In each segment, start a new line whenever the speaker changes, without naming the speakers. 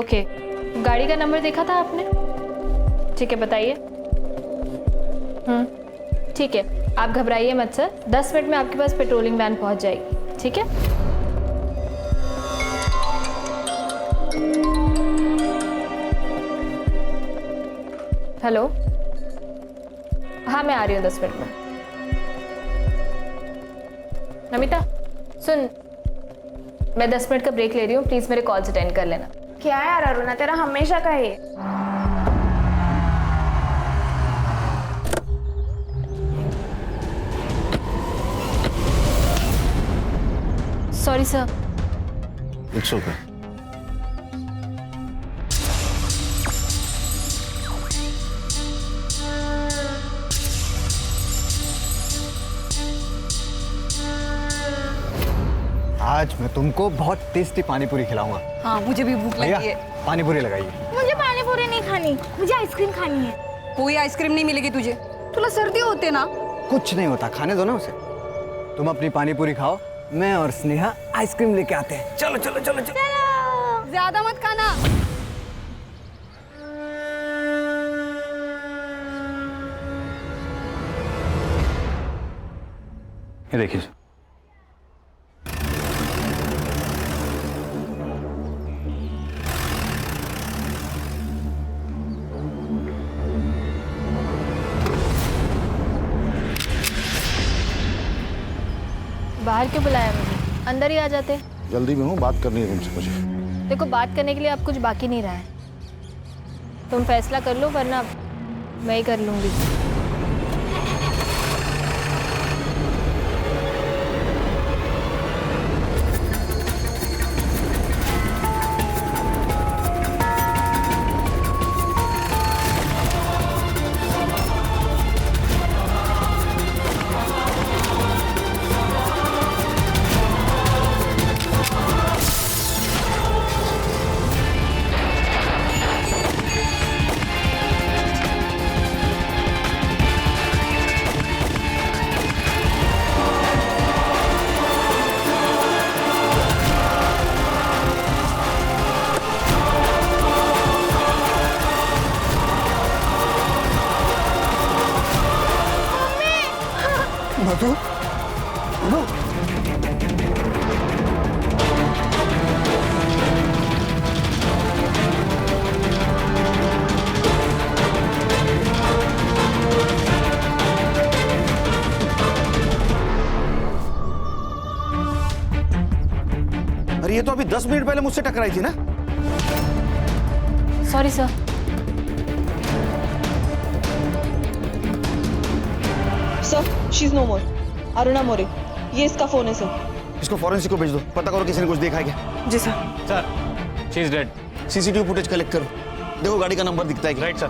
Okay, गाड़ी का number देखा था आपने? ठीक है, बताइए। ठीक है, आप घबराइए मत सर, 10 मिनट में आपके पास पेट्रोलिंग वैन पहुंच जाएगी, ठीक है? हेलो, हाँ मैं आ रही हूँ 10 मिनट में। नमिता सुन, मैं 10 मिनट का ब्रेक ले रही हूँ, प्लीज मेरे कॉल्स अटेंड कर लेना।
क्या है यार अरुणा, तेरा हमेशा का ही है।
Sorry sir.
It's okay.
आज मैं तुमको बहुत टेस्टी पानी पूरी खिलाऊंगा।
हाँ मुझे भी भूख लगी है।
पानी पूरी लगाइए।
मुझे पानी पूरी नहीं खानी, मुझे आइसक्रीम खानी है।
कोई आइसक्रीम नहीं मिलेगी तुझे, तुला सर्दी होते ना।
कुछ नहीं होता, खाने दो ना उसे। तुम अपनी पानी पूरी खाओ, मैं और स्नेहा आइसक्रीम लेके आते हैं। चलो चलो चलो चलो।
ज्यादा मत खाना।
ये देखिए,
बाहर क्यों बुलाया मुझे? अंदर ही आ जाते।
जल्दी में हूँ, बात करनी है तुमसे मुझे।
देखो, बात करने के लिए अब कुछ बाकी नहीं रहा है, तुम फैसला कर लो वरना मैं ही कर लूंगी।
मधु, मधु।
अरे ये तो अभी 10 मिनट पहले मुझसे टकराई थी ना।
Sorry sir.
Sir, she is no more. Aruna More, ये इसका फोन है सर।
इसको फॉरेंसिक को भेज दो, पता करो किसी ने कुछ देखा है क्या।
जी sir.
Sir, she is dead.
CCTV footage collect करो, देखो गाड़ी का नंबर दिखता है क्या।
Right sir.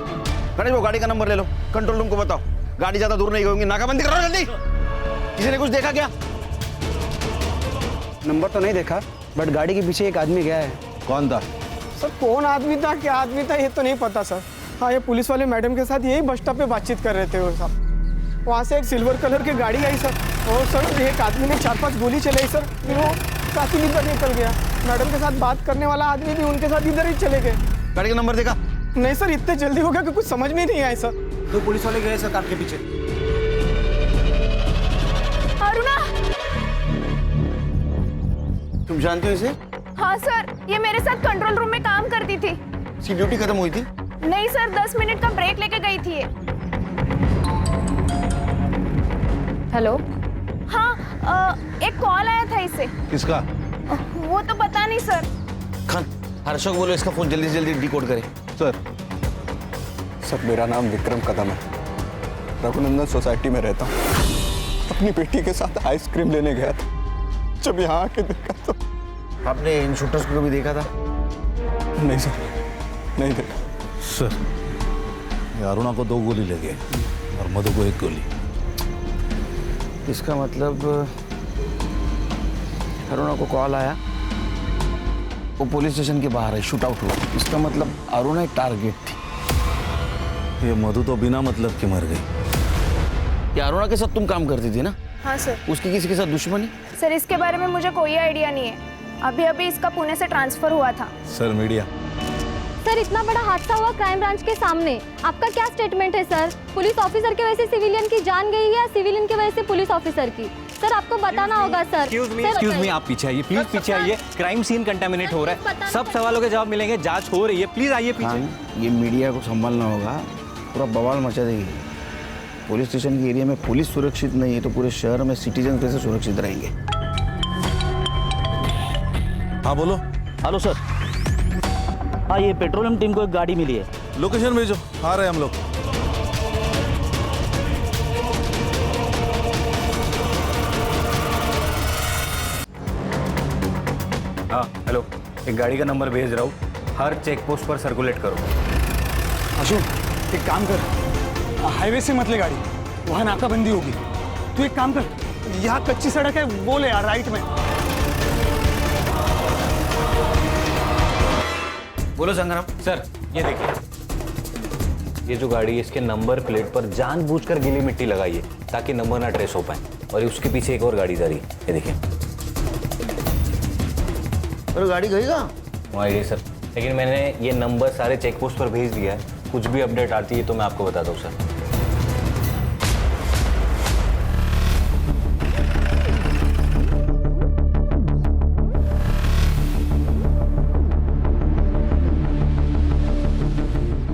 गणेश वो गाड़ी का नंबर ले लो, कंट्रोल रूम को बताओ। गाड़ी ज्यादा दूर नहीं होगी, नाकाबंदी करो जल्दी। किसी ने कुछ देखा क्या?
नंबर तो नहीं देखा, बट गाड़ी के पीछे एक आदमी गया है।
कौन था?
सर कौन आदमी था, क्या आदमी था, ये तो नहीं पता सर। हाँ, ये पुलिस वाले मैडम के साथ यही बस स्टॉप पे बातचीत कर रहे थे वो साहब। वहाँ से एक सिल्वर कलर की गाड़ी आई सर, और सर एक आदमी ने 4-5 गोली चलाई सर, फिर वो काफी इधर निकल गया। मैडम के साथ बात करने वाला आदमी भी उनके साथ इधर ही चले गए।
गाड़ी का नंबर देखा?
नहीं सर, इतने जल्दी हो गया कि कुछ समझ में नहीं आया सर।
2 पुलिस वाले गए सर कार के पीछे।
अरुणा।
तुम जानते हो इसे?
हाँ सर, ये मेरे साथ कंट्रोल रूम में काम करती थी।
इसकी ड्यूटी खत्म हुई थी?
नहीं सर, 10 मिनट का ब्रेक लेके गई थी ये।
हेलो।
हाँ, एक कॉल आया था इसे।
किसका?
वो तो पता नहीं सर।
खान, हर्षक बोलो इसका फोन जल्दी से जल्दी डिकोड करे।
सर मेरा नाम विक्रम कदम है, रघुनंदन सोसाइटी में रहता हूँ। अपनी बेटी के साथ आइसक्रीम लेने गया था, जब यहाँ आके देखा तो।
आपने इन शूटर्स को कभी देखा था?
नहीं सर, नहीं देखा।
सर, ये अरुणा को 2 गोली लगे और मधु को 1 गोली।
इसका मतलब अरुणा को कॉल आया, वो पुलिस स्टेशन के बाहर है, शूट आउट हुआ। इसका मतलब अरुणा एक टारगेट थी।
ये मधु तो बिना मतलब के मर गई।
ये अरुणा के साथ तुम काम करती थी ना?
हाँ सर।
उसकी किसी के साथ दुश्मनी?
सर इसके बारे में मुझे कोई आइडिया नहीं है, अभी अभी इसका पुणे से ट्रांसफर हुआ था।
सर मीडिया,
सर इतना बड़ा हादसा हुआ क्राइम ब्रांच के सामने, आपका क्या स्टेटमेंट है सर? पुलिस ऑफिसर की वजह से सिविलियन की जान गई या सिविलियन की वजह से पुलिस ऑफिसर की? सर आपको बताना होगा सर।
एक्सक्यूज मी, आप पीछे आइए प्लीज, पीछे आइए। क्राइम सीन कंटामिनेट हो रहा है, सब सवालों के जवाब मिलेंगे, जांच हो रही है, प्लीज आइए पीछे।
हाँ, ये मीडिया को संभालना होगा, पूरा बवाल मचा देगी। पुलिस स्टेशन के एरिया में पुलिस सुरक्षित नहीं है तो पूरे शहर में सिटीजन कैसे सुरक्षित रहेंगे?
हाँ बोलो।
हेलो सर, हाँ ये पेट्रोलियम टीम को एक गाड़ी मिली है।
लोकेशन भेजो, आ रहे हैं हम लोग।
हाँ हेलो, एक गाड़ी का नंबर भेज रहा हूँ, हर चेक पोस्ट पर सर्कुलेट करो।
अशोक एक काम कर, हाईवे से मत ले गाड़ी, वहाँ नाकाबंदी होगी। तू एक काम कर, यहाँ कच्ची सड़क है वो ले यार, राइट में।
बोलो संग्राम।
सर ये देखिए, ये जो गाड़ी है इसके नंबर प्लेट पर जानबूझकर गीली मिट्टी लगाई है ताकि नंबर ना ट्रेस हो पाए, और उसके पीछे एक और गाड़ी जा रही है, ये देखिए।
अरे गाड़ी गई कहाँ?
वो आइडिया सर, लेकिन मैंने ये नंबर सारे चेक पोस्ट पर भेज दिया है, कुछ भी अपडेट आती है तो मैं आपको बताता हूँ सर।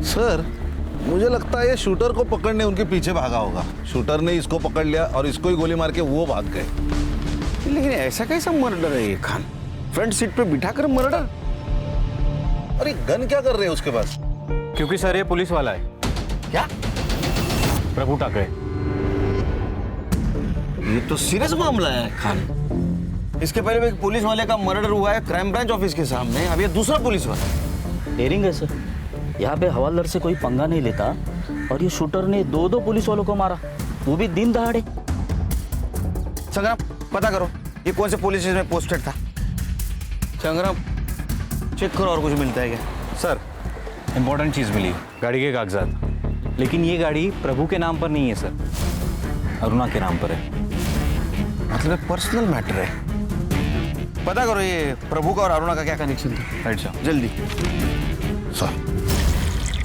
सर मुझे लगता है ये शूटर को पकड़ने उनके पीछे भागा होगा। शूटर ने इसको पकड़ लिया और इसको ही गोली मार के वो भाग गए।
लेकिन ऐसा कैसा मर्डर है ये खान? फ्रंट सीट पे बिठाकर मर्डर?
अरे गन क्या कर रहे हैं उसके पास?
क्योंकि सर ये पुलिस वाला है।
क्या?
प्रभु टाकरे।
ये तो सीरियस मामला है खान। इसके पहले भी एक पुलिस वाले का मर्डर हुआ है क्राइम ब्रांच ऑफिस के सामने, अब ये दूसरा पुलिस वाला।
डेयरिंग है सर, यहाँ पे हवालदार से कोई पंगा नहीं लेता और ये शूटर ने दो पुलिस वालों को मारा, वो भी दिन दहाड़े।
संग्राम पता करो ये कौन से पुलिस स्टेशन में पोस्टेड था। संग्राम चेक करो और कुछ मिलता है क्या?
सर इंपॉर्टेंट चीज मिली, गाड़ी के कागजात, लेकिन ये गाड़ी प्रभु के नाम पर नहीं है सर, अरुणा के नाम पर है।
मतलब पर्सनल मैटर है। पता करो ये प्रभु का और अरुणा का क्या कनेक्शन था।
राइट सर,
जल्दी।
सर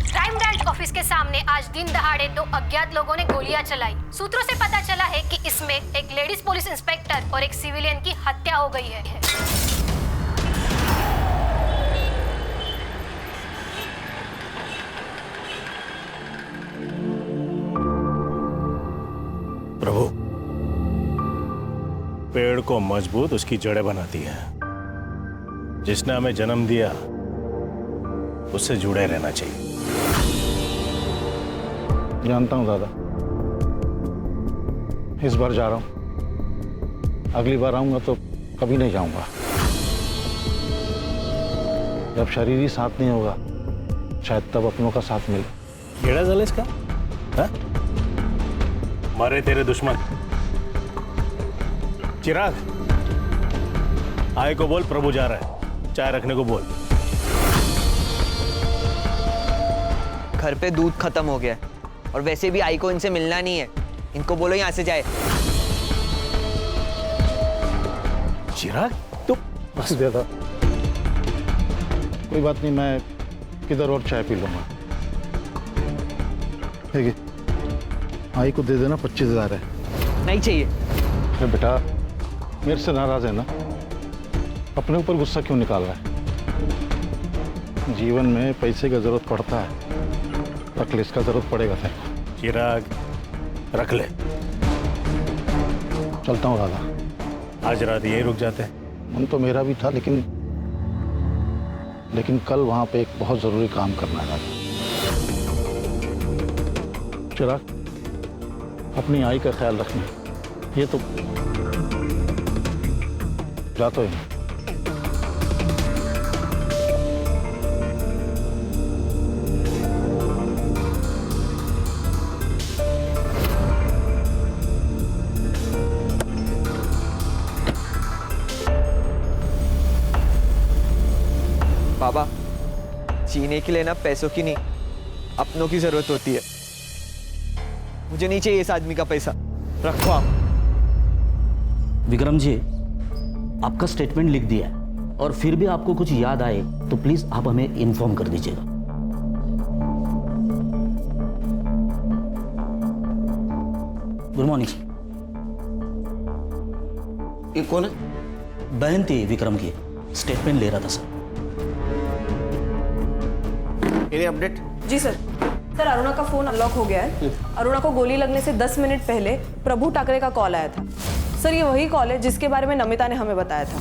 क्राइम ब्रांच ऑफिस के सामने आज दिन दहाड़े 2 अज्ञात लोगों ने गोलियां चलाई। सूत्रों से पता चला है कि इसमें एक लेडीज पुलिस इंस्पेक्टर और एक सिविलियन की हत्या हो गई है।
प्रभु, पेड़ को मजबूत उसकी जड़ें बनाती है। जिसने हमें जन्म दिया उससे जुड़े रहना चाहिए।
जानता हूँ दादा, इस बार जा रहा हूँ, अगली बार आऊंगा तो कभी नहीं जाऊंगा। जब शरीर ही साथ नहीं होगा शायद तब अपनों का साथ मिले।
केड़ा जल इसका हा? मारे तेरे दुश्मन। चिराग आय को बोल प्रभु जा रहा है, चाय रखने को बोल।
घर पे दूध खत्म हो गया है और वैसे भी आई को इनसे मिलना नहीं है, इनको बोलो यहाँ से जाए।
चिराग तो
बस दादा, कोई बात नहीं, मैं किधर और चाय पी लूंगा। ठीक है, आई को दे देना, 25,000 है।
नहीं चाहिए।
अरे बेटा मेरे से नाराज है ना, अपने ऊपर गुस्सा क्यों निकाल रहा है? जीवन में पैसे की जरूरत पड़ता है, रख ले, इसका जरूरत पड़ेगा तेरे को।
चिराग रख ले।
चलता हूँ दादा।
आज रात यही रुक जाते हैं।
मन तो मेरा भी था, लेकिन कल वहां पे एक बहुत जरूरी काम करना है। चिराग अपनी आई का ख्याल रखना, ये तो जाता ही नहीं।
बाबा, जीने के लिए ना पैसों की नहीं अपनों की जरूरत होती है। मुझे नहीं चाहिए इस आदमी का पैसा, रखो आप।
विक्रम जी, आपका स्टेटमेंट लिख दिया है और फिर भी आपको कुछ याद आए तो प्लीज आप हमें इन्फॉर्म कर दीजिएगा। Good morning.
ये कौन है?
बहन थी विक्रम की, स्टेटमेंट ले रहा था सर।
Any update?
जी सर। सर अरुणा का फोन अनलॉक हो गया है। अरुणा को गोली लगने से 10 मिनट पहले प्रभु टाकरे का कॉल आया था। सर ये वही कॉल है जिसके बारे में नमिता ने हमें बताया था।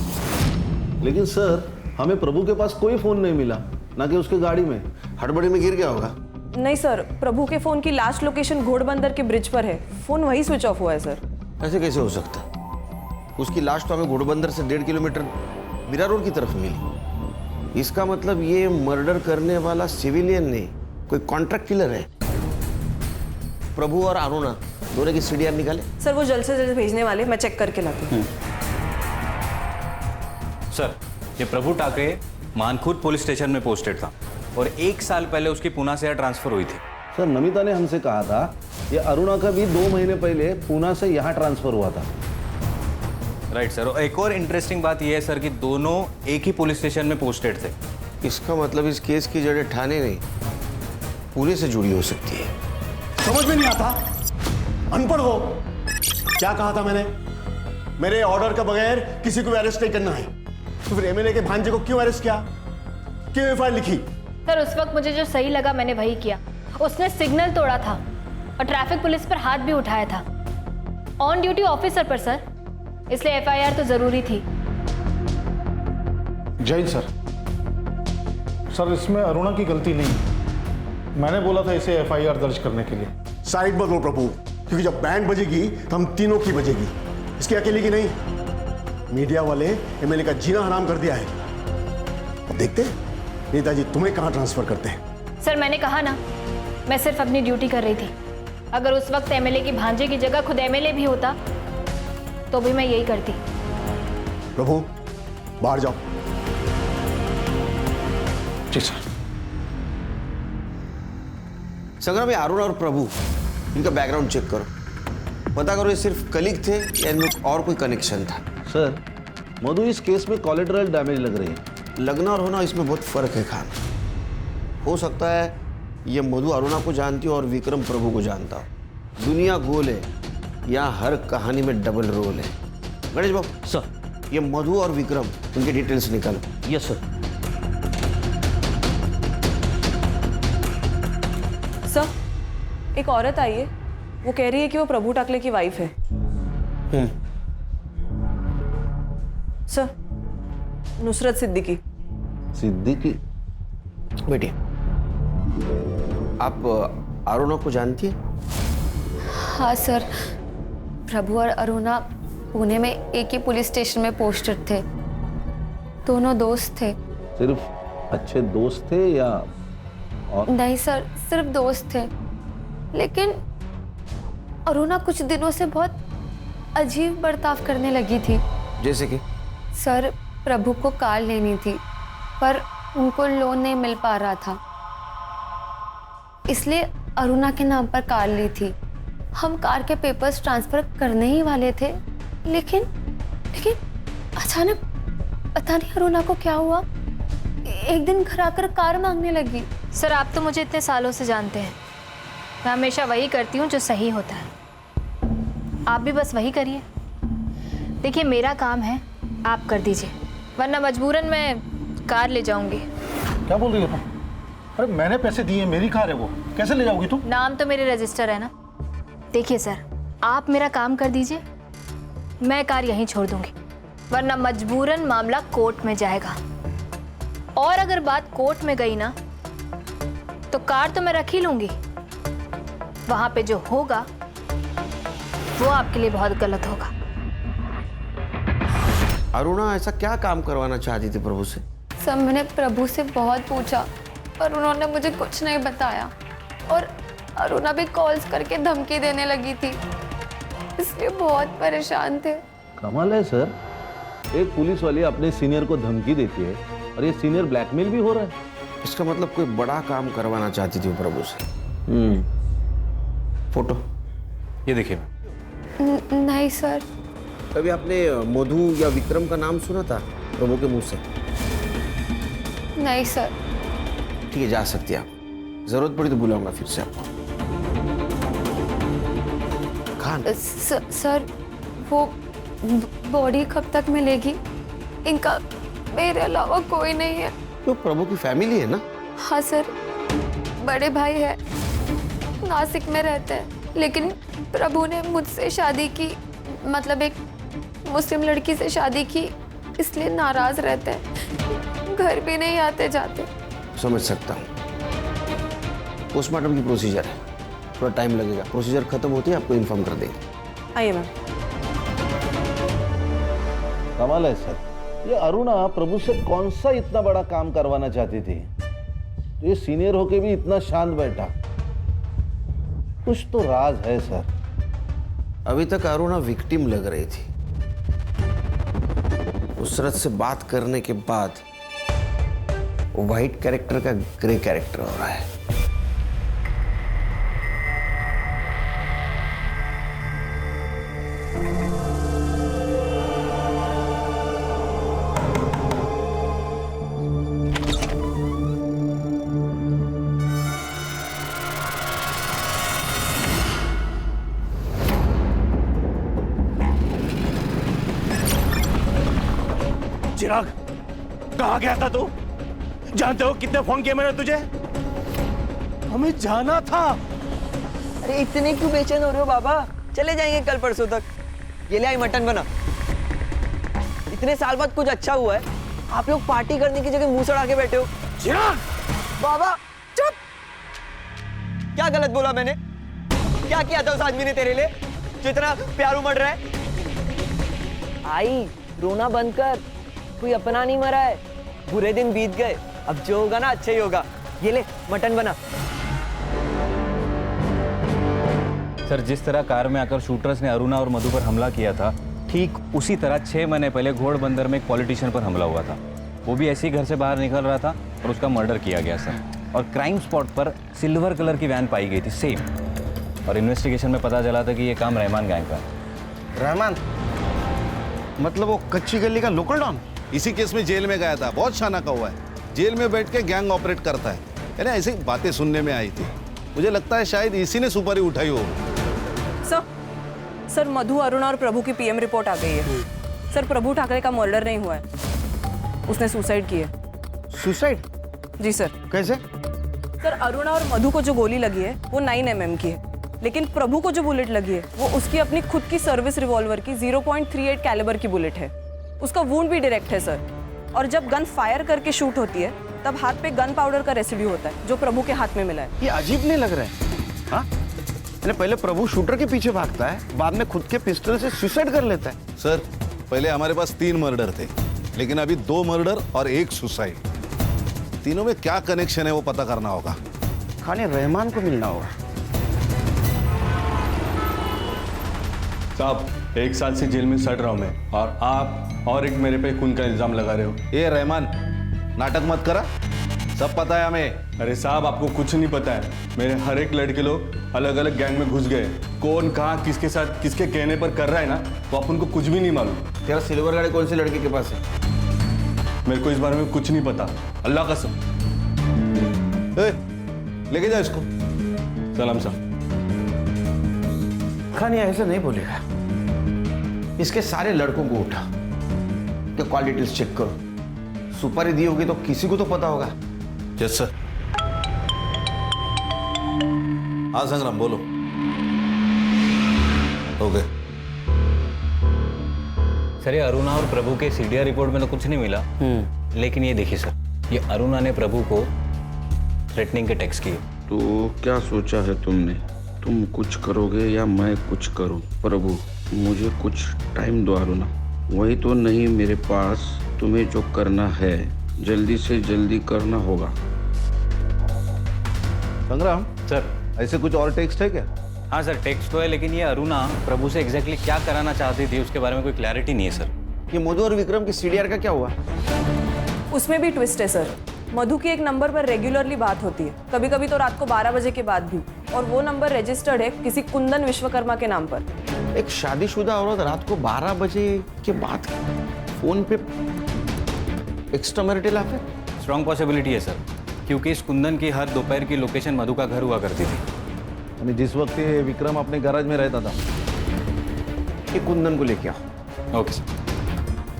लेकिन सर हमें प्रभु के पास कोई फोन नहीं मिला, ना कि उसके गाड़ी में।
हड़बड़ी में गिर गया होगा।
नहीं सर, प्रभु के फोन की लास्ट लोकेशन घोड़बंदर के ब्रिज पर है। फोन वही स्विच ऑफ हुआ है सर।
ऐसे कैसे हो सकता? उसकी लाश तो हमें घोड़बंदर से 1.5 किलोमीटर मीरा रोड की तरफ मिली। इसका मतलब ये मर्डर करने वाला सिविलियन नहीं, कोई कॉन्ट्रैक्ट किलर है। प्रभु और अरुणा दोनों की सीडीआर निकाले।
सर वो जल्द से जल्द भेजने वाले, मैं चेक करके लाती हूँ।
सर ये प्रभु टाकरे मानखुर्द पुलिस स्टेशन में पोस्टेड था और 1 साल पहले उसकी पूना से यहाँ ट्रांसफर हुई थी।
सर नमिता ने हमसे कहा था ये अरुणा का भी 2 महीने पहले पूना से यहाँ ट्रांसफर हुआ था।
Right sir. और एक और इंटरेस्टिंग बात यह है सर कि दोनों एक ही पुलिस स्टेशन में पोस्टेड थे।
इसका मतलब इस केस की जड़ें ठाणे नहीं, पूरे से जुड़ी हो सकती है।
समझ में नहीं आता, अनपढ़ हो। क्या कहा था मैंने? मेरे ऑर्डर के बगैर किसी को अरेस्ट नहीं करना है। तो फिर एमएलए के भांजे को क्यों अरेस्ट किया? क्यों एफआईआर लिखी?
सर उस वक्त मुझे जो सही लगा मैंने वही किया। उसने सिग्नल तोड़ा था और ट्रैफिक पुलिस पर हाथ भी उठाया था, ऑन ड्यूटी ऑफिसर पर सर, इसलिए एफआईआर तो जरूरी थी।
जय सर। सर इसमें अरुणा की गलती नहीं, मैंने बोला था इसे एफआईआर दर्ज करने के लिए।
साइड बदलो प्रभु, क्योंकि जब बैंड बजेगी तो हम तीनों की बजेगी, इसकी अकेले की नहीं। मीडिया वाले एमएलए का जीना हराम कर दिया है। अब देखते हैं नेताजी तुम्हें कहां ट्रांसफर करते हैं।
सर मैंने कहा ना, मैं सिर्फ अपनी ड्यूटी कर रही थी। अगर उस वक्त एमएलए की भांजे की जगह खुद एमएलए भी होता तो भी मैं यही करती।
प्रभु बाहर जाओ।
जी सर।
संग्राम, ये अरुणा और प्रभु, इनका बैकग्राउंड चेक करो, पता करो ये सिर्फ कलीग थे या इनमें और कोई कनेक्शन था।
सर मधु इस केस में कोलेटरल डैमेज लग रही है।
लगना और होना इसमें बहुत फर्क है खान। हो सकता है ये मधु अरुणा को जानती हो और विक्रम प्रभु को जानता हो। दुनिया गोल है, यहाँ हर कहानी में डबल रोल है। गणेश बाबू
सर,
ये मधु और विक्रम, उनके डिटेल्स निकालो।
Yes sir.
सर एक औरत आई है, वो कह रही है कि वो प्रभु टाकले की वाइफ है। सर नुसरत सिद्दीकी।
सिद्दीकी?
बेटिए, आप अरुणा को जानती है?
हाँ सर, प्रभु और अरुणा पुणे में एक ही पुलिस स्टेशन में पोस्टेड थे। दोनों दोस्त थे।
सिर्फ अच्छे दोस्त थे या और?
नहीं सर, सिर्फ दोस्त थे। लेकिन अरुणा कुछ दिनों से बहुत अजीब बर्ताव करने लगी थी।
जैसे कि?
सर प्रभु को कार लेनी थी पर उनको लोन नहीं मिल पा रहा था, इसलिए अरुणा के नाम पर कार ली थी। हम कार के पेपर्स ट्रांसफर करने ही वाले थे, लेकिन अचानक पता नहीं अरुणा को क्या हुआ, एक दिन घर आकर कार मांगने लगी। सर आप तो मुझे इतने सालों से जानते हैं, मैं हमेशा वही करती हूँ जो सही होता है। आप भी बस वही करिए। देखिए मेरा काम है, आप कर दीजिए, वरना मजबूरन मैं कार ले जाऊंगी।
क्या बोल रही हो तुम? अरे मैंने पैसे दिए, मेरी कार है वो, कैसे ले जाओगी तुम?
नाम तो मेरे रजिस्टर है ना। देखिए सर, आप मेरा काम कर दीजिए, मैं कार यहीं छोड़ दूंगी, वरना मजबूरन मामला कोर्ट में जाएगा। और अगर बात कोर्ट में गई ना तो कार तो मैं रख ही लूंगी, वहां पे जो होगा वो आपके लिए बहुत गलत होगा।
अरुणा ऐसा क्या काम करवाना चाहती थी प्रभु से?
सब मैंने प्रभु से बहुत पूछा पर उन्होंने मुझे कुछ नहीं बताया, और अरुणा भी कॉल्स करके धमकी देने लगी थी, इसलिए बहुत परेशान थे।
कमाल है सर, एक पुलिस वाली अपने सीनियर को धमकी देती है और ये सीनियर ब्लैकमेल भी हो रहा है।
इसका मतलब कोई बड़ा काम करवाना चाहती थी प्रभु से। फोटो
ये देखिए।
नहीं सर।
कभी आपने मधु या विक्रम का नाम सुना था प्रभु के मुंह से?
नहीं सर।
ठीक है, जा सकती हैं आप, जरूरत पड़ी तो बुलाऊंगा फिर से आपको। जान।
सर वो बॉडी कब तक मिलेगी? इनका मेरे अलावा कोई नहीं है।
तो प्रभु की फैमिली है ना?
हाँ सर, बड़े भाई है, नासिक में रहते हैं, लेकिन प्रभु ने मुझसे शादी की, मतलब एक मुस्लिम लड़की से शादी की, इसलिए नाराज रहते हैं, घर भी नहीं आते जाते।
समझ सकता हूँ। पोस्टमार्टम की प्रोसीजर है, थोड़ा टाइम लगेगा। प्रोसीजर खत्म होते ही आपको इन्फॉर्म कर देंगे।
आइए मैम।
कमाल है सर, ये अरुणा प्रभु से कौन सा इतना बड़ा काम करवाना चाहती थी, तो ये सीनियर होके भी इतना शांत बैठा। कुछ तो राज है सर।
अभी तक अरुणा विक्टिम लग रही थी, उसरत से बात करने के बाद व्हाइट कैरेक्टर का ग्रे कैरेक्टर हो रहा है।
चिराग, कहाँ गया था तू? जानते हो कितने फोन किए मैंने तुझे? हमें जाना था।
अरे इतने क्यों बेचैन हो रहे हो बाबा? चले जाएंगे कल परसों तक। ये ले आई मटन बना। इतने साल बाद कुछ अच्छा हुआ है, आप लोग पार्टी करने की जगह मुंह सड़ा के बैठे हो।
चिराग!
बाबा चुप! क्या गलत बोला मैंने? क्या किया था उस आदमी ने तेरे लिए जो इतना प्यार उमड़ रहा है? आई, रोना बंद कर, कोई अपना नहीं मरा है। बुरे दिन बीत गए, अब जो होगा ना अच्छा ही होगा। ये ले मटन बना।
सर, जिस तरह कार में आकर शूटर्स ने अरुणा और मधु पर हमला किया था, ठीक उसी तरह 6 महीने पहले घोड़बंदर में एक पॉलिटिशियन पर हमला हुआ था। वो भी ऐसे ही घर से बाहर निकल रहा था और उसका मर्डर किया गया सर। और क्राइम स्पॉट पर सिल्वर कलर की वैन पाई गई थी, सेम। और इन्वेस्टिगेशन में पता चला था कि ये काम रहमान गैंग का है।
रहमान मतलब वो कच्ची गली का लोकल डॉन?
इसी केस में जेल में गया था, बहुत शाना का हुआ है। जेल में बैठ के गैंग ऑपरेट करता है। यानी ऐसी बातें सुनने में आई थी। मुझे लगता है शायद इसी ने सुपारी उठाई हो।
सर, मधु, अरुणा और प्रभु की पीएम रिपोर्ट आ गई है। सर, प्रभु ठाकरे का मर्डर नहीं हुआ है, उसने सुसाइड की है।
सुसाइड?
जी सर।
कैसे?
सर, अरुणा और मधु को जो गोली लगी है वो 9 mm की है, लेकिन प्रभु को जो बुलेट लगी है वो उसकी अपनी खुद की सर्विस रिवॉल्वर की 0.38 कैलिबर की बुलेट है। उसका वुंड भी डायरेक्ट है सर। और जब गन फायर करके शूट होती है तब हाथ पे गन पाउडर का रेसिड्यू होता है जो प्रभु के हाथ में मिला है।
ये अजीब नहीं लग रहा है? हाँ? पहले प्रभु शूटर के पीछे भागता है, बाद में खुद के पिस्टल से सुसाइड कर लेता है।
सर, पहले हमारे पास 3 मर्डर थे, लेकिन अभी 2 मर्डर और 1 सुसाइड। तीनों में क्या कनेक्शन है वो पता करना होगा।
खाने रहमान को मिलना होगा।
साहब, 1 साल से जेल में सड़ रहा हूं मैं, और आप और एक मेरे पे खून का इल्जाम लगा रहे हो।
ये रहमान, नाटक मत करा, सब पता है हमें।
अरे साहब, आपको कुछ नहीं पता है। मेरे हर एक लड़के लोग अलग अलग गैंग में घुस गए। कौन कहाँ किसके साथ किसके कहने पर कर रहा है ना, तो अपन को कुछ भी नहीं मालूम।
तेरा सिल्वर गाड़ी कौन सी लड़की के पास है?
मेरे को इस बारे में कुछ नहीं पता, अल्लाह कसम।
लेके जाओ इसको।
सलाम साहब।
खान ये ऐसा नहीं बोलेगा। इसके सारे लड़कों को उठा के कॉल डिटेल्स चेक करो। सुपारी दी होगी तो किसी को तो पता होगा।
Yes sir. हाँ संग्राम, बोलो। ओके
सर, ये अरुणा और प्रभु के सीडीआर रिपोर्ट में तो कुछ नहीं मिला, लेकिन ये देखिए सर, ये अरुणा ने प्रभु को थ्रेटनिंग के टेक्स्ट किए।
तो क्या सोचा है तुमने? तुम कुछ करोगे या मैं कुछ करूं? प्रभु, मुझे कुछ टाइम दो अरुणा। वही तो नहीं मेरे पास। तुम्हें जो करना है जल्दी से जल्दी करना होगा।
संग्राम
सर,
ऐसे कुछ और टेक्स्ट है क्या?
हाँ सर, टेक्स्ट तो है, लेकिन ये अरुणा प्रभु से एग्जैक्टली क्या कराना चाहती थी उसके बारे में कोई क्लैरिटी नहीं है सर।
ये मधु और विक्रम की सीडीआर का क्या हुआ?
उसमें भी ट्विस्ट है सर। मधु की एक नंबर पर रेगुलरली बात होती है, कभी कभी तो रात को 12 बजे के बाद भी, और वो नंबर रजिस्टर्ड है किसी कुंदन विश्वकर्मा के नाम पर।
एक शादीशुदा औरत रात को 12 बजे के बाद फोन पे extra marital affair?
Strong possibility है सर, क्योंकि इस कुंदन की हर दोपहर की लोकेशन मधु का घर हुआ करती थी।
जिस वक्त ये विक्रम अपने गैराज में रहता था
ये कुंदन को लेके आओ।
Okay sir.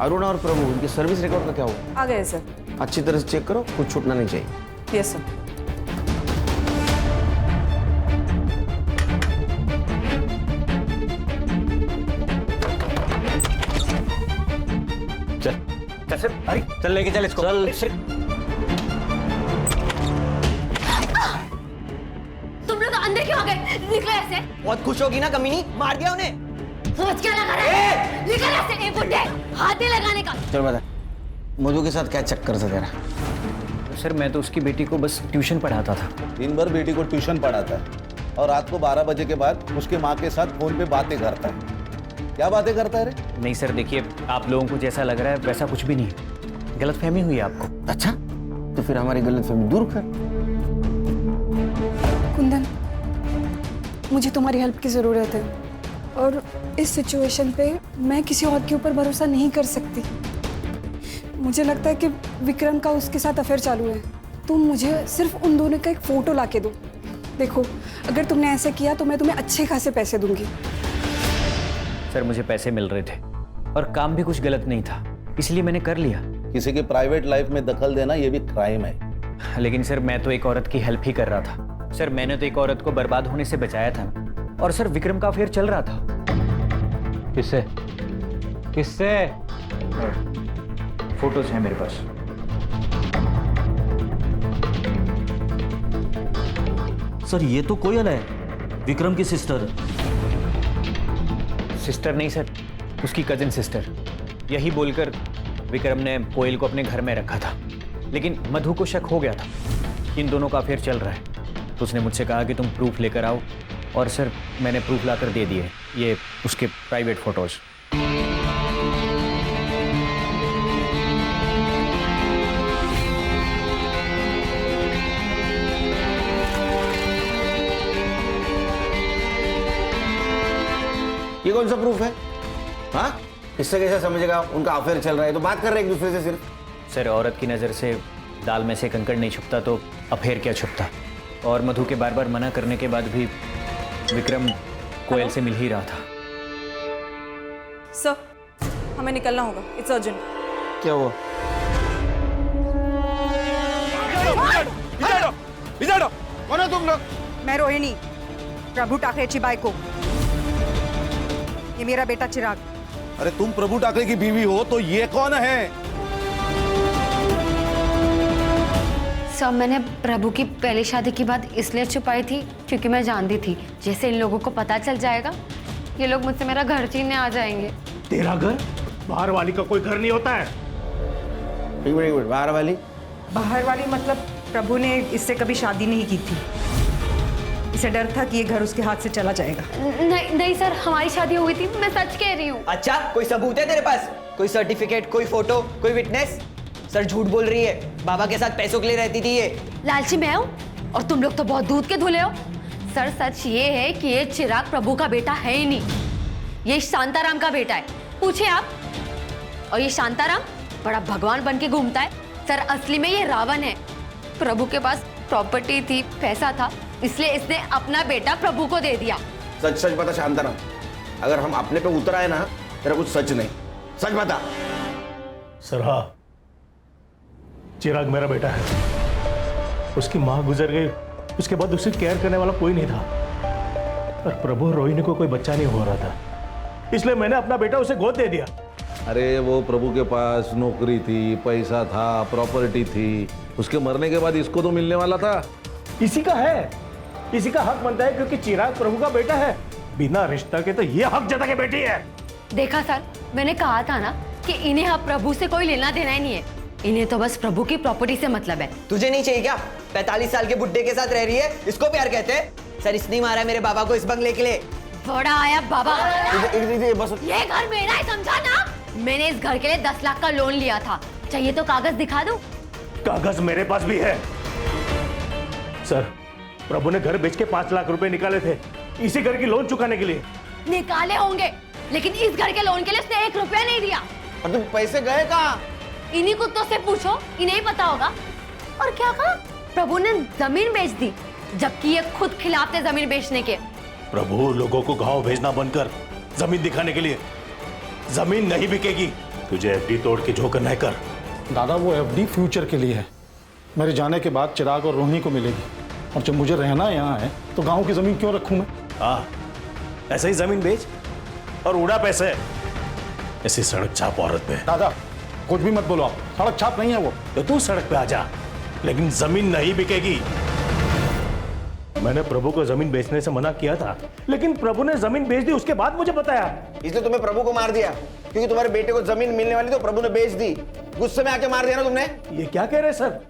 अरुणा और प्रभु, उनके सर्विस रिकॉर्ड का क्या हुआ?
आ गए सर।
अच्छी तरह से चेक करो, कुछ छूटना नहीं चाहिए।
Yes sir.
चल चल सर, अरे चल लेके चल इसको। चल
तुम लोग अंदर क्यों आ गए? निकलो ऐसे।
बहुत खुश होगी ना कमीनी, मार दिया उन्हें।
सोच क्या लगा रहा है? निकल ऐसे। ए बुड्ढे, हाथ नहीं लगाने का।
चल बता, मधु के साथ क्या चक्कर था तेरा?
सर मैं तो उसकी बेटी को बस ट्यूशन पढ़ाता था।
दिन भर बेटी को ट्यूशन पढ़ाता है और रात को 12 बजे के बाद उसके माँ के साथ फोन पे बातें करता है। क्या बातें करता है रे?
नहीं सर देखिए, आप लोगों को जैसा लग रहा है वैसा कुछ भी नहीं, गलतफहमी हुई है आपको।
अच्छा, तो फिर हमारी गलतफहमी दूर कर।
कुंदन, मुझे तुम्हारी हेल्प की ज़रूरत है और इस सिचुएशन पे मैं किसी और के ऊपर भरोसा नहीं कर सकती। मुझे लगता है कि विक्रम का उसके साथ अफेयर चालू है। तुम मुझे सिर्फ उन दोनों का एक फ़ोटो ला के दो। देखो, अगर तुमने ऐसा किया तो मैं तुम्हें अच्छे खासे पैसे दूंगी।
सर मुझे पैसे मिल रहे थे और काम भी कुछ गलत नहीं था, इसलिए मैंने कर लिया।
किसी के प्राइवेट लाइफ में दखल देना ये भी क्राइम है।
लेकिन सर मैं तो एक औरत की हेल्प ही कर रहा था। सर मैंने तो एक औरत को बर्बाद होने से बचाया था ना। और सर विक्रम का अफेयर चल रहा था। किससे? किससे? फोटोज हैं मेरे पास।
सर ये तो कोयल है, विक्रम की सिस्टर।
सिस्टर नहीं सर, उसकी कजिन सिस्टर। यही बोलकर विक्रम ने कोयल को अपने घर में रखा था, लेकिन मधु को शक हो गया था कि इन दोनों का अफेयर चल रहा है। तो उसने मुझसे कहा कि तुम प्रूफ लेकर आओ, और सर मैंने प्रूफ लाकर दे दिए, ये उसके प्राइवेट फोटोज।
ये कौन सा प्रूफ है? हाँ, इससे कैसे समझेगा उनका अफेयर चल रहा है? तो बात कर रहे हैं एक दूसरे से सिर्फ।
सर औरत की नज़र से दाल में से कंकड़ नहीं छुपता, तो अफेयर क्या छुपता? और मधु के बार बार मना करने के बाद भी विक्रम कोयल से मिल ही रहा था।
सर हमें निकलना होगा, इट्स अर्जेंट।
क्या हुआ?
कौन हो तुम लोग?
मैं रोहिणी, प्रभू टाकरेची बायको। ये मेरा बेटा चिराग।
अरे तुम प्रभु टाकरे की बीवी हो तो ये कौन है?
सर मैंने प्रभु की पहली शादी की बात इसलिए छुपाई थी क्योंकि मैं जानती थी जैसे इन लोगों को पता चल जाएगा, ये लोग मुझसे मेरा घर छीनने आ जाएंगे।
तेरा घर? बाहर वाली का कोई घर नहीं होता है।
एक मिनट, बाहर वाली?
बाहर वाली मतलब प्रभु ने इससे कभी शादी नहीं की थी। इसे डर था कि ये घर उसके हाथ से चला जाएगा।
नहीं नहीं सर, हमारी शादी हुई थी, मैं सच कह रही हूँ।
अच्छा, कोई सबूत है तेरे पास? कोई सर्टिफिकेट, कोई फोटो, कोई विटनेस? सर झूठ बोल रही है, बाबा के साथ पैसों के लिए रहती थी ये।
लालची मैं हूँ और तुम लोग तो बहुत दूध के धुले हो। सर सच ये है कि ये चिराग प्रभु का बेटा है ही नहीं, ये शांताराम का बेटा है, पूछे आप। और ये शांताराम बड़ा भगवान बन के घूमता है। सर असली में ये रावण है। प्रभु के पास प्रॉपर्टी थी, पैसा था, इसलिए इसने अपना बेटा प्रभु को दे दिया।
सच सच बता शांताराम, अगर हम अपने पे उतर आए ना, तेरा कुछ सच नहीं, सच बता।
सर हाँ, चिराग मेरा बेटा है। उसकी माँ गुजर गई, उसके बाद उसे केयर करने वाला कोई नहीं था। और प्रभु और रोहिणी को कोई बच्चा नहीं हो रहा था, इसलिए मैंने अपना बेटा उसे गोद दे दिया।
अरे वो प्रभु के पास नौकरी थी, पैसा था, प्रॉपर्टी थी, उसके मरने के बाद इसको तो मिलने वाला था।
इसी का है, इसी का हक बनता है क्योंकि चिराग प्रभु का बेटा है। बिना रिश्ता के तो ये हक जता के बेटी है।
देखा सर, मैंने कहा था ना कि इन्हें अब प्रभु से कोई लेना देना ही नहीं है, इन्हें तो बस प्रभु की प्रॉपर्टी से मतलब है।
तुझे नहीं चाहिए क्या? 45 साल के बुड्ढे के साथ रह रही है, इसको प्यार कहते हैं? सर इसने मारा मेरे बाबा को इस बंगले के लिए।
बड़ा आया बाबा।
बस
ये घर मेरा है, समझा ना? मैंने इस घर के लिए 10 लाख का लोन लिया था, चाहिए तो कागज दिखा दूं?
कागज मेरे पास भी है। सर प्रभु ने घर बेच के 5 लाख रुपए निकाले थे इसी घर की लोन चुकाने के लिए।
निकाले होंगे, लेकिन इस घर के लोन के लिए उसने 1 रुपया नहीं दिया।
और तुम पैसे गए कहाँ?
इन्हीं कुत्तों से पूछो, इन्हें ही पता होगा। और क्या कहा? प्रभु ने जमीन बेच दी, जबकि ये खुद खिलाफ थे जमीन बेचने के।
प्रभु लोगों को गांव भेजना बनकर जमीन दिखाने के लिए। जमीन नहीं बिकेगी। तुझे एफडी तोड़ के जो करना है कर।
दादा वो एफडी फ्यूचर के लिए है। मेरे जाने के बाद चिराग और रोहिणी को मिलेगी, और जब मुझे रहना यहाँ है तो गांव की जमीन क्यों रखूं मैं?
हाँ, ऐसे ही जमीन बेच और उड़ा पैसे। ऐसी सड़क छाप औरत पे।
दादा कुछ भी मत बोलो आप, सड़क छाप नहीं है वो।
तो तू सड़क पे आ जा, लेकिन जमीन नहीं बिकेगी। मैंने प्रभु को जमीन बेचने से मना किया था, लेकिन प्रभु ने जमीन बेच दी, उसके बाद मुझे बताया।
इसलिए तुम्हें प्रभु को मार दिया क्योंकि तुम्हारे बेटे को जमीन मिलने वाली तो प्रभु ने बेच दी। गुस्से में आके मार दिया ना तुमने।
ये क्या कह रहे सर?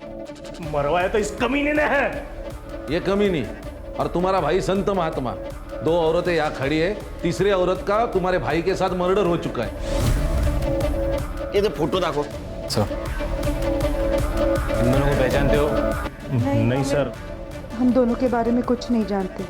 मरवाया तो इस कमीने ने है।
ये कमीनी और तुम्हारा भाई संत महात्मा, दो औरतें यहाँ खड़ी है। तीसरी औरत का तुम्हारे भाई के साथ मर्डर हो चुका है।
ये तो फोटो देखो
सर। इन दोनों को पहचानते हो?
नहीं सर,
हम दोनों के बारे में कुछ नहीं जानते।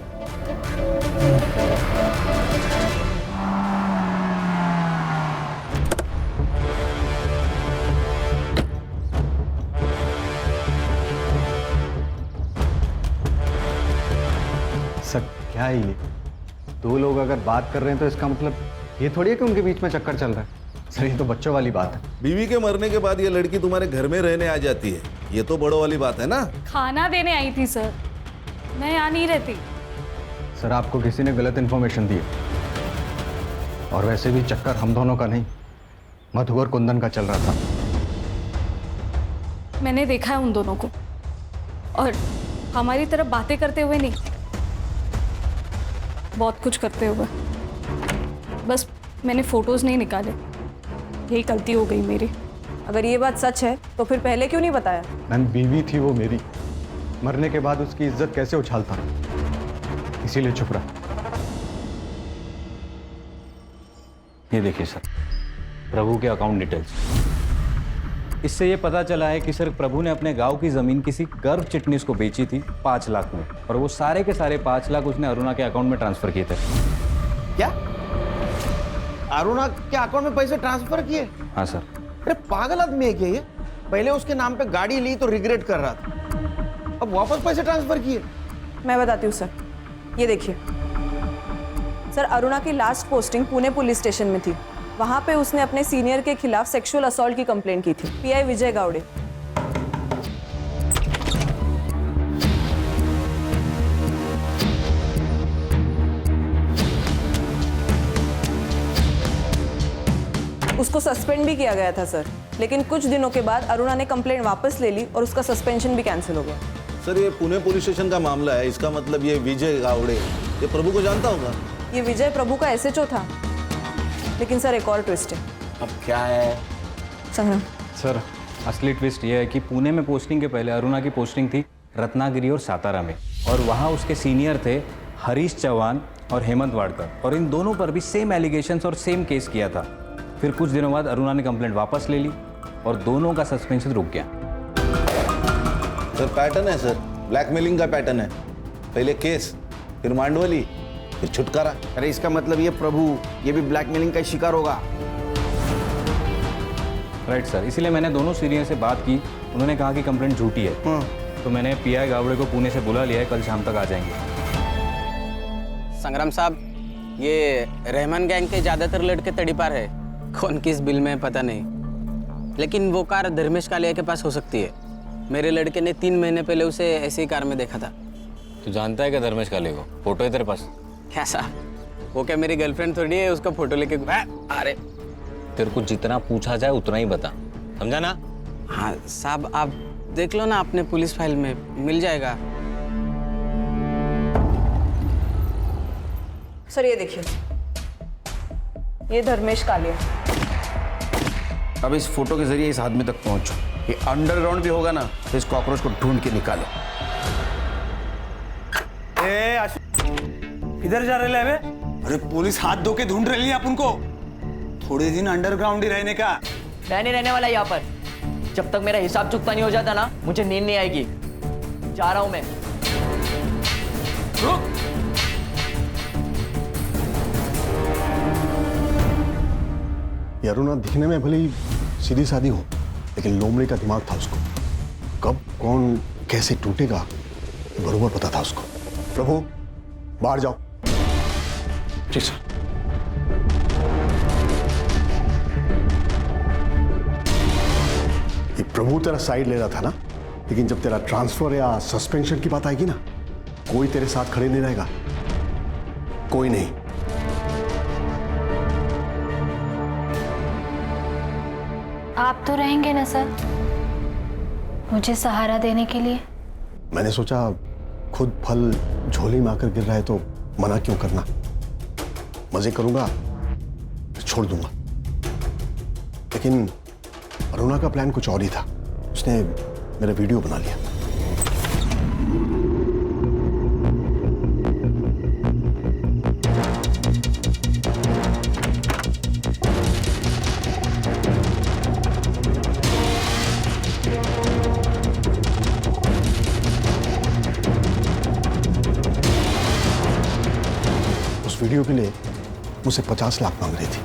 सर क्या है ये? दो लोग अगर बात कर रहे हैं तो इसका मतलब ये थोड़ी है कि उनके बीच में चक्कर चल रहा है। सर ये तो बच्चों वाली बात है।
बीवी के मरने के बाद ये लड़की तुम्हारे घर में रहने आ जाती है, ये तो बड़ों वाली बात है ना।
खाना देने आई थी सर, मैं यहाँ नहीं रहती।
सर आपको किसी ने गलत इन्फॉर्मेशन दी है, और वैसे भी चक्कर हम दोनों का नहीं, मधु और कुंदन का चल रहा था।
मैंने देखा है उन दोनों को, और हमारी तरफ बातें करते हुए नहीं, बहुत कुछ करते हुए। बस मैंने फोटोज नहीं निकाले, यही गलती हो गई मेरी।
अगर ये बात सच है तो फिर पहले क्यों नहीं बताया?
मैम बीवी थी वो मेरी, मरने के बाद उसकी इज्जत कैसे उछालता, इसीलिए चुप रहा।
ये देखिए सर, प्रभु के अकाउंट डिटेल्स। इससे ये पता चला है कि सर प्रभु ने अपने गांव की जमीन किसी गर्भ चिटनीस को बेची थी 5 लाख में, और वो सारे के सारे 5 लाख उसने अरुणा के अकाउंट में ट्रांसफर किए थे।
क्या अरुणा के अकाउंट में पैसे ट्रांसफर किए?
हाँ सर।
अरे पागल आदमी है क्या ये? पहले उसके नाम पे गाड़ी ली तो रिग्रेट कर रहा था, अब वापस पैसे ट्रांसफर किए।
मैं बताती हूँ सर, ये देखिए सर, अरुणा की last posting Pune police station में थी। वहां पे उसने अपने सीनियर के खिलाफ सेक्सुअल असॉल्ट की कंप्लेंट की थी। पीआई विजय गावड़े। उसको सस्पेंड भी किया गया था सर, लेकिन कुछ दिनों के बाद अरुणा ने कंप्लेंट वापस ले ली और उसका सस्पेंशन भी कैंसिल हो गया।
सर ये पुणे पुलिस स्टेशन का मामला है, इसका मतलब ये विजय गावड़े ये प्रभु को जानता होगा।
ये विजय प्रभु का एसएचओ था। लेकिन सर एक और ट्विस्ट है।
अब क्या है
संग्राम?
सर असली ट्विस्ट ये है कि पुणे में पोस्टिंग के पहले अरुणा की पोस्टिंग थी रत्नागिरी और सातारा में, और वहाँ उसके सीनियर थे हरीश चौहान और हेमंत वाडकर, और इन दोनों पर भी सेम एलिगेशंस और सेम केस किया था। फिर कुछ दिनों बाद अरुणा ने कंप्लेंट वापस ले ली और दोनों का सस्पेंशन रुक गया।
सर पैटर्न है सर, ब्लैकमेलिंग का पैटर्न है। पहले केस, फिर मांडवली, फिर छुटकारा।
अरे इसका मतलब ये प्रभु ये भी ब्लैकमेलिंग का शिकार होगा।
राइट सर, इसीलिए मैंने दोनों सीनियर से बात की, उन्होंने कहा कि कंप्लेंट झूठी है। तो मैंने पीआई गावड़े को पुणे से बुला लिया है, कल शाम तक आ जाएंगे।
संग्राम साहब, ये रहमान गैंग के ज़्यादातर लड़के तड़ीपार है, कौन किस बिल में पता नहीं, लेकिन वो कार धर्मेश कालिया के पास हो सकती है। मेरे लड़के ने 3 महीने पहले उसे ऐसी कार में देखा था।
तू जानता है क्या धर्मेश कालिया को? फोटो है तेरे पास?
क्या साहब, वो क्या मेरी गर्लफ्रेंड थोड़ी है उसका फोटो लेके? अरे
तेरे को जितना पूछा जाए उतना ही बता, समझा ना?
हाँ साहब, आप देख लो ना अपने पुलिस फाइल में, मिल जाएगा।
सर ये देखिए, ये धर्मेश कालिया।
अब इस फोटो के जरिए इस आदमी तक पहुंचो। ये अंडरग्राउंड भी होगा ना तो इस कॉकरोच को ढूंढ के निकालो।
किधर जा रहे हैं? अरे पुलिस हाथ धो के ढूंढ रही है अपन को। थोड़े दिन अंडरग्राउंड ही रहने का।
मैं नहीं रहने वाला यहाँ पर। जब तक मेरा हिसाब चुकता नहीं हो जाता ना, मुझे नींद नहीं आएगी। जा रहा हूं मैं।
रुक।
ये अरुणा दिखने में भले ही सीधी सादी हो, लेकिन लोमड़ी का दिमाग था उसको। कब कौन कैसे टूटेगा बरोबर पता था उसको। प्रभु बाहर जाओ।
जी सर।
कि प्रभु तेरा साइड ले रहा था ना, लेकिन जब तेरा ट्रांसफर या सस्पेंशन की बात आएगी ना, कोई तेरे साथ खड़े नहीं रहेगा, कोई नहीं।
आप तो रहेंगे ना सर, मुझे सहारा देने के लिए?
मैंने सोचा खुद फल झोली में आकर गिर रहा है तो मना क्यों करना, मजे करूंगा छोड़ दूंगा। लेकिन अरुणा का प्लान कुछ और ही था, उसने मेरा वीडियो बना लिया। उस वीडियो के लिए मुझसे 50 लाख मांग रही थी।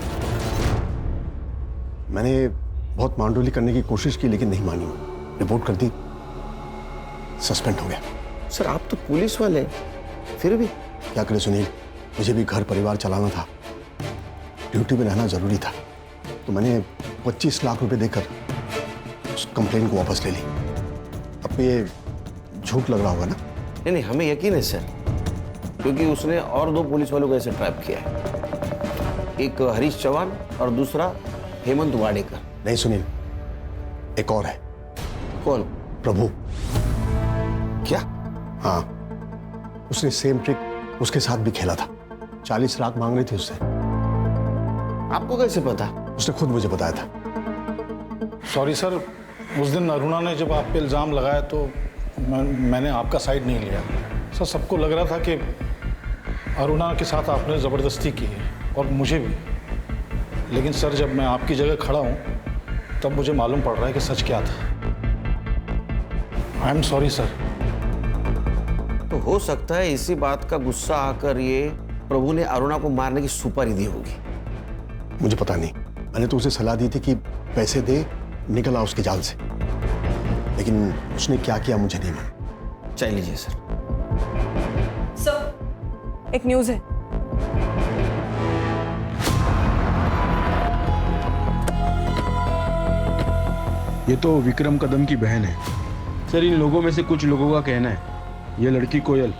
मैंने बहुत मांडोली करने की कोशिश की लेकिन नहीं मानी, रिपोर्ट कर दी, सस्पेंड हो गया।
सर आप तो पुलिस वाले, फिर भी
क्या करे सुनील, मुझे भी घर परिवार चलाना था, ड्यूटी में रहना जरूरी था, तो मैंने 25 लाख रुपए देकर उस कंप्लेन को वापस ले ली। अब ये झूठ लग रहा होगा ना?
नहीं, हमें यकीन है सर, क्योंकि उसने और 2 पुलिस वालों को ऐसे ट्रैप किया है, एक हरीश चौहान और दूसरा हेमंत वाडेकर।
नहीं सुनील, एक और है।
कौन?
प्रभु।
क्या?
हाँ, उसने सेम ट्रिक उसके साथ भी खेला था। 40 लाख मांग रही थी उससे।
आपको कैसे पता?
उसने खुद मुझे बताया था।
सॉरी सर, उस दिन अरुणा ने जब आप पे इल्ज़ाम लगाया तो मैंने आपका साइड नहीं लिया। सर सबको लग रहा था कि अरुणा के साथ आपने ज़बरदस्ती की है और मुझे भी, लेकिन सर जब मैं आपकी जगह खड़ा हूँ तब मुझे मालूम पड़ रहा है कि सच क्या था। I am sorry sir.
तो हो सकता है इसी बात का गुस्सा आकर ये प्रभु ने अरुणा को मारने की सुपारी दी होगी।
मुझे पता नहीं, मैंने तो उसे सलाह दी थी कि पैसे दे, निकल आ उसके जाल से, लेकिन उसने क्या किया मुझे नहीं मालूम।
चाय लीजिए सर।
सर एक न्यूज़ है।
ये तो विक्रम कदम की बहन है। सर इन लोगों में से कुछ लोगों का कहना है ये लड़की कोयल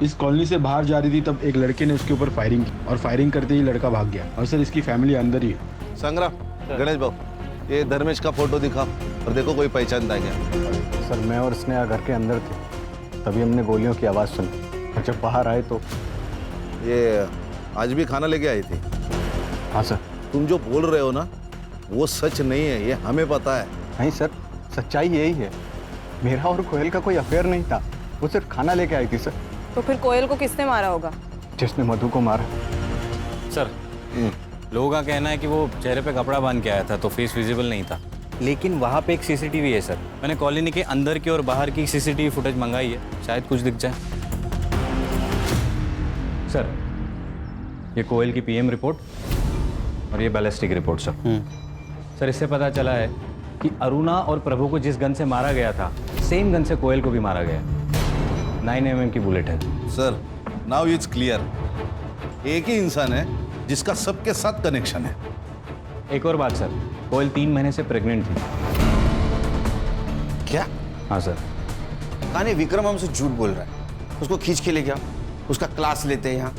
इस कॉलोनी से बाहर जा रही थी, तब एक लड़के ने उसके ऊपर फायरिंग की और फायरिंग करते ही लड़का भाग गया। और सर इसकी फैमिली अंदर ही है।
संग्राम, गणेश बाबू, ये धर्मेश का फोटो दिखा और देखो कोई पहचानता है क्या?
सर मैं और स्नेहा घर के अंदर थे, तभी हमने गोलियों की आवाज़ सुनी और जब बाहर आए तो
ये आज भी खाना लेके आई थी?
हाँ सर।
तुम जो बोल रहे हो ना वो सच नहीं है, ये हमें पता है।
नहीं सर, सच्चाई यही है, मेरा और कोयल का कोई अफेयर नहीं था, वो सिर्फ खाना लेके आई थी सर।
तो फिर कोयल को किसने मारा होगा?
जिसने मधु को मारा।
सर लोगों का कहना है कि वो चेहरे पे कपड़ा बांध के आया था तो फेस विजिबल नहीं था, लेकिन वहाँ पे एक सीसीटीवी है सर। मैंने कॉलोनी के अंदर की और बाहर की सीसीटीवी फुटेज मंगाई है, शायद कुछ दिख जाए। सर ये कोयल की पीएम रिपोर्ट और ये बैलिस्टिक रिपोर्ट सर। सर इससे पता चला है कि अरुणा और प्रभु को जिस गन से मारा गया था सेम गन से कोयल को भी मारा गया। 9 mm की बुलेट है।
सर नाउ इट्स क्लियर, एक ही इंसान है जिसका सबके साथ कनेक्शन है।
एक और बात सर, कोयल 3 महीने से प्रेग्नेंट थी।
क्या?
हाँ सर।
कहानी विक्रम हमसे झूठ बोल रहा है, उसको खींच के ले गया, उसका क्लास लेते हैं यहाँ।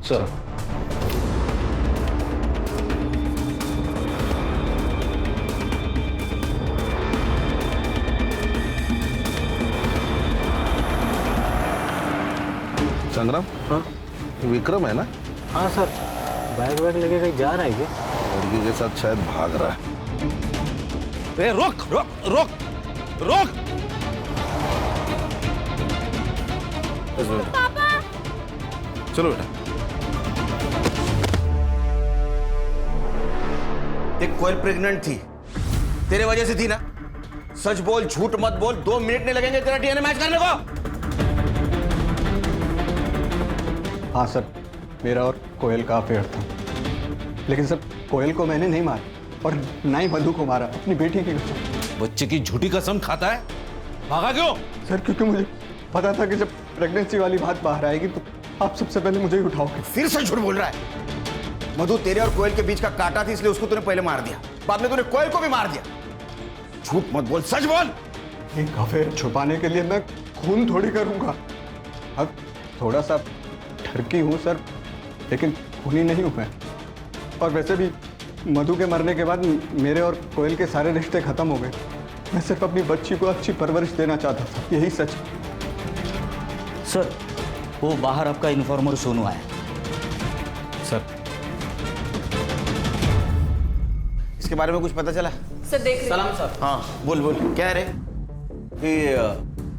सर संग्राम, हाँ विक्रम है ना?
हाँ सर, बैग वैग लेके कहीं जा रहा है क्या?
लड़की के साथ शायद भाग रहा है। रोक रोक रोक रोक!
पापा!
चलो बेटा।
देख कोयल प्रेग्नेंट थी, तेरे वजह से थी ना? सच बोल, झूठ मत बोल, 2 मिनट नहीं लगेंगे तेरा डीएनए मैच करने को।
हाँ सर, मेरा और कोयल का अफेयर था, लेकिन सर कोयल को मैंने नहीं मारा और ना ही मधु को मारा, अपनी बेटी की कसम।
बच्चे की झूठी कसम खाता है, भागा क्यों?
सर क्योंकि मुझे पता था कि जब प्रेगनेंसी वाली बात बाहर आएगी तो आप सबसे पहले मुझे ही उठाओगे।
फिर से झूठ बोल रहा है। मधु तेरे और कोयल के बीच का कांटा थी, इसलिए उसको तूने पहले मार दिया, बाद में तूने कोयल को भी मार दिया। झूठ मत बोल, सच बोल।
एक अफेयर छुपाने के लिए मैं खून थोड़ी करूंगा। अब थोड़ा सा ठरकी हूँ सर, लेकिन खूनी नहीं हूँ मैं। और वैसे भी मधु के मरने के बाद मेरे और कोयल के सारे रिश्ते खत्म हो गए। मैं सिर्फ अपनी बच्ची को अच्छी परवरिश देना चाहता था, यही सच।
सर वो बाहर आपका इन्फॉर्मर सोनू आया।
सर
इसके बारे में कुछ पता चला?
सर देख रहे
सलाम सर।
हाँ बोल बोल, क्या है रे?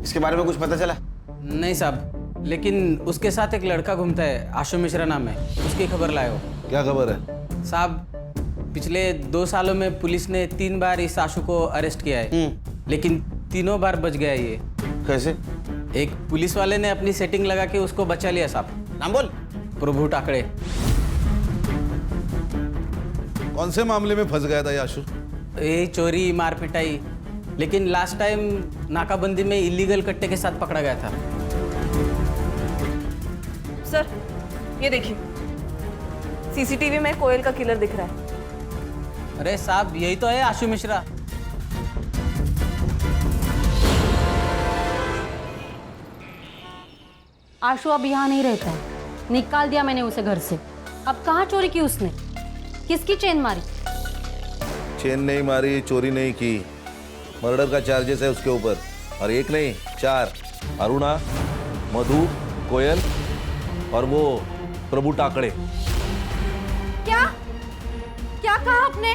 इसके बारे में कुछ पता चला?
नहीं साहब, लेकिन उसके साथ एक लड़का घूमता है, आशु मिश्रा नाम है, उसकी खबर लाए हो।
क्या खबर है?
साहब पिछले 2 सालों में पुलिस ने 3 बार इस आशु को अरेस्ट किया है, लेकिन तीनों बार बच गया ये।
कैसे?
एक पुलिस वाले ने अपनी सेटिंग लगा के उसको बचा लिया साहब।
नाम बोल।
प्रभु टाकड़े।
कौन से मामले में फंस गया था ये आशु?
यही चोरी मार पिटाई, लेकिन लास्ट टाइम नाकाबंदी में इलीगल कट्टे के साथ पकड़ा गया था।
सर ये देखिए, सीसीटीवी में कोयल का किलर दिख रहा है।
अरे साहब यही तो है आशु मिश्रा।
आशु अब यहाँ नहीं रहता है, निकाल दिया मैंने उसे घर से। अब कहाँ चोरी की उसने? किसकी चेन मारी?
चेन नहीं मारी, चोरी नहीं की, मर्डर का चार्जेस है उसके ऊपर। और एक नहीं 4, अरुणा, मधु, कोयल और वो प्रभु टाकड़े।
क्या क्या कहा आपने?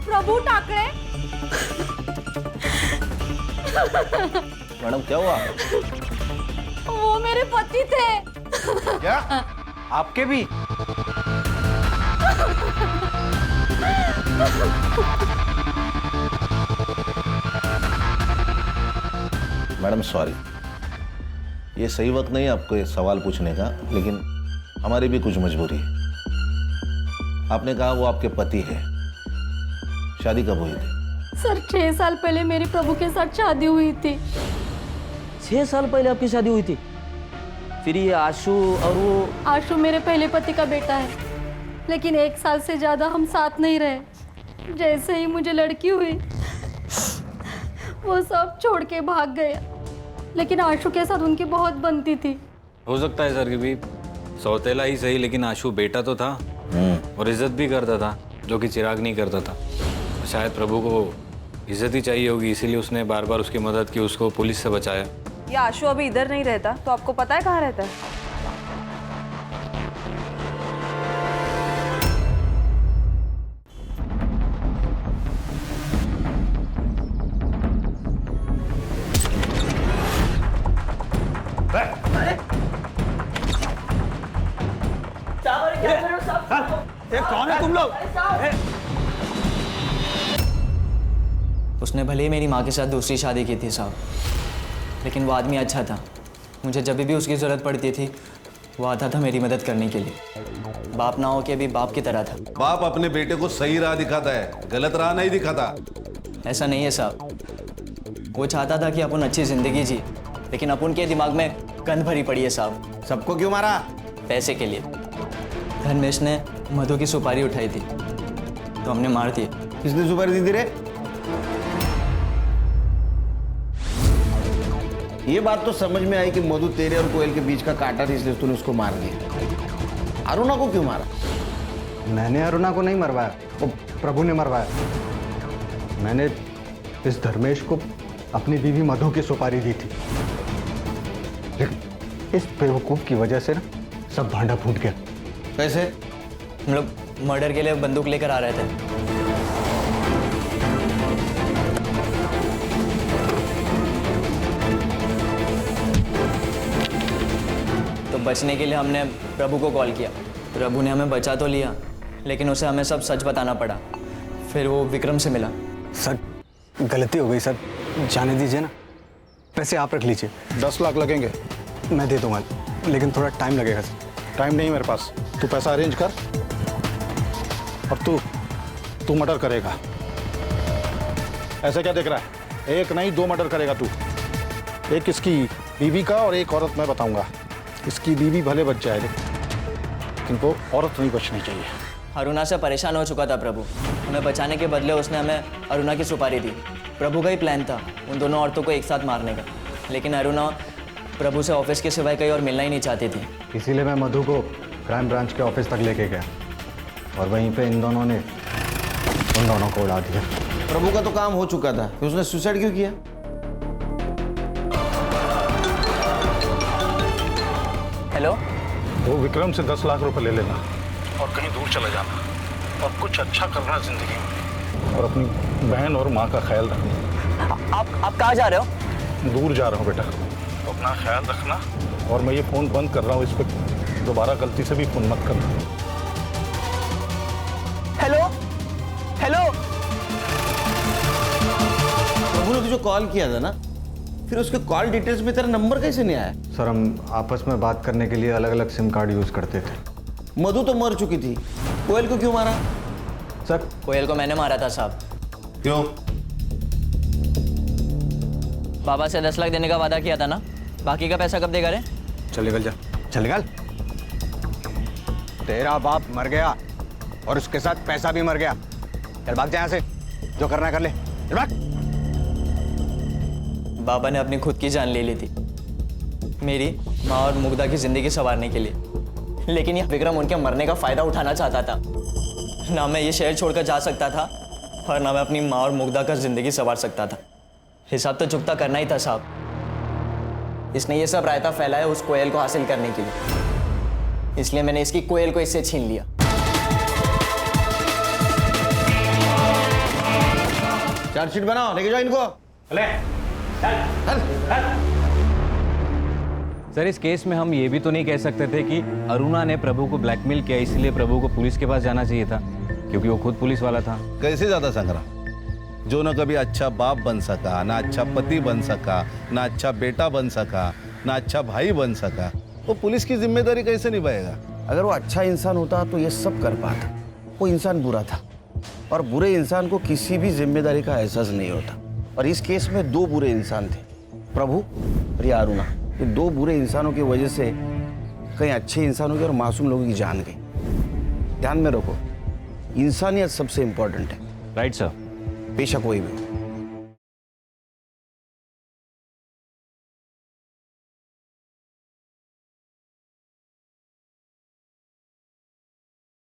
प्रभु टाकड़े?
मैडम क्या हुआ?
वो मेरे पति थे।
क्या? आपके भी? मैडम सॉरी, ये सही वक्त नहीं है आपको ये सवाल पूछने का, लेकिन हमारी भी कुछ मजबूरी है। आपने कहा वो आपके पति है, शादी कब हुई थी?
सर 6 साल पहले मेरे प्रभु के साथ शादी हुई थी।
6 साल पहले आपकी शादी हुई थी? फिर ये आशु और वो?
आशु मेरे पहले पति का बेटा है, लेकिन 1 साल से ज्यादा हम साथ नहीं रहे। जैसे ही मुझे लड़की हुई वो सब छोड़ के भाग गया, लेकिन आशु के साथ उनकी बहुत बनती थी।
हो सकता है सर कि भी सौतेला ही सही, लेकिन आशु बेटा तो था और इज्जत भी करता था, जो कि चिराग नहीं करता था। शायद प्रभु को इज्जत ही चाहिए होगी, इसीलिए उसने बार बार उसकी मदद की, उसको पुलिस से बचाया।
ये आशु अभी इधर नहीं रहता, तो आपको पता है कहाँ रहता है?
कौन है तुम लोग?
उसने भले ही मेरी माँ के साथ दूसरी शादी की थी साहब, लेकिन वो आदमी अच्छा था। मुझे जब भी उसकी ज़रूरत पड़ती थी वो आता था मेरी मदद करने के लिए। बाप ना हो के भी बाप की तरह था।
बाप अपने बेटे को सही राह दिखाता है, गलत राह नहीं दिखाता।
ऐसा नहीं है साहब, वो चाहता था कि अपन अच्छी ज़िंदगी जी, लेकिन अपन के दिमाग में गंद भरी पड़ी है साहब।
सबको क्यों मारा? पैसे
के लिए। धर्मेश ने मधु की सुपारी उठाई थी तो हमने मार दी।
किसने सुपारी दी थी रे? ये बात तो समझ में आई कि मधु तेरे और कोयल के बीच का कांटा थी, इसलिए तूने उसको मार दिया। अरुणा को क्यों मारा?
मैंने अरुणा को नहीं मरवाया, वो प्रभु ने मरवाया। मैंने इस धर्मेश को अपनी बीवी मधु की सुपारी दी थी, लेकिन इस बेवकूफ की वजह से ना सब भांडा फूट गया।
कैसे?
हम लोग मर्डर के लिए बंदूक लेकर आ रहे थे। तो बचने के लिए हमने प्रभु को कॉल किया। प्रभु ने हमें बचा तो लिया, लेकिन उसे हमें सब सच बताना पड़ा। फिर वो विक्रम से मिला।
सर गलती हो गई सर, जाने दीजिए ना। पैसे आप रख लीजिए।
10 लाख लगेंगे।
मैं दे दूंगा, लेकिन थोड़ा टाइम लगेगा सर।
टाइम नहीं मेरे पास, तू पैसा अरेंज कर और तू मर्डर करेगा। ऐसे क्या देख रहा है? एक नहीं 2 मर्डर करेगा तू। एक इसकी बीवी का और एक औरत मैं बताऊंगा। इसकी बीवी भले बच जाए, लेकिन वो औरत नहीं बचनी चाहिए।
अरुणा से परेशान हो चुका था प्रभु, हमें बचाने के बदले उसने हमें अरुणा की सुपारी दी। प्रभु का ही प्लान था उन दोनों औरतों को एक साथ मारने का, लेकिन अरुणा प्रभु से ऑफिस के सिवाय कहीं और मिलना ही नहीं चाहती थी।
इसीलिए मैं मधु को क्राइम ब्रांच के ऑफिस तक लेके गया और वहीं पे इन दोनों ने उन दोनों को उड़ा दिया।
प्रभु का तो काम हो चुका था, फिर उसने सुसाइड क्यों किया?
हेलो,
वो विक्रम से 10 लाख रुपए ले लेना और कहीं दूर चले जाना और कुछ अच्छा करना जिंदगी में, और अपनी बहन और माँ का ख्याल रखना।
आप कहाँ जा रहे हो?
दूर जा रहा हूँ बेटा, तो अपना ख्याल रखना। और मैं ये फ़ोन बंद कर रहा हूँ, इस पर दोबारा गलती से भी फ़ोन मत करना।
हेलो हेलो,
प्रभु ने तुझे कॉल किया था ना, फिर उसके कॉल डिटेल्स में तेरा नंबर कैसे नहीं आया?
सर हम आपस में बात करने के लिए अलग अलग सिम कार्ड यूज़ करते थे।
मधु तो मर चुकी थी, कोयल को क्यों मारा?
सर
कोयल को मैंने मारा था साहब।
क्यों?
बाबा से 10 लाख देने का वादा किया था ना, बाकी का पैसा कब देगा रे?
चल निकल जा, चल निकल। तेरा बाप मर गया और उसके साथ पैसा भी मर गया। चल भाग जा यहाँ से, जो करना कर ले, चल भाग।
बाबा ने अपनी खुद की जान ले ली थी मेरी, माँ और मुग्धा की जिंदगी संवारने के लिए, लेकिन यह विक्रम उनके मरने का फायदा उठाना चाहता था। ना मैं ये शहर छोड़कर जा सकता था और ना मैं अपनी माँ और मुग्धा का जिंदगी संवार सकता था। हिसाब तो चुकता करना ही था साहब। इसने ये सब रायता फैलाया उस कोयल को हासिल करने के लिए, इसलिए मैंने इसकी कोयल को इससे छीन लिया।
चार्जशीट बनाओ, लेके जाओ इनको।
सर इस केस में हम ये भी तो नहीं कह सकते थे कि अरुणा ने प्रभु को ब्लैकमेल किया, इसलिए प्रभु को पुलिस के पास जाना चाहिए था, क्योंकि वो खुद पुलिस वाला था।
कैसे ज्यादा संग्राम, जो न कभी अच्छा बाप बन सका, ना अच्छा पति बन सका, ना अच्छा बेटा बन सका, ना अच्छा भाई बन सका, वो पुलिस की जिम्मेदारी कैसे निभाएगा?
अगर वो अच्छा इंसान होता तो ये सब कर पाता। वो इंसान बुरा था और बुरे इंसान को किसी भी जिम्मेदारी का एहसास नहीं होता। और इस केस में 2 बुरे इंसान थे, प्रभु और ये अरुणा। ये 2 बुरे इंसानों की वजह से कई अच्छे इंसानों की और मासूम लोगों की जान गई। ध्यान में रखो, इंसानियत सबसे इंपॉर्टेंट है।
Right sir.
बेशक कोई भी हो।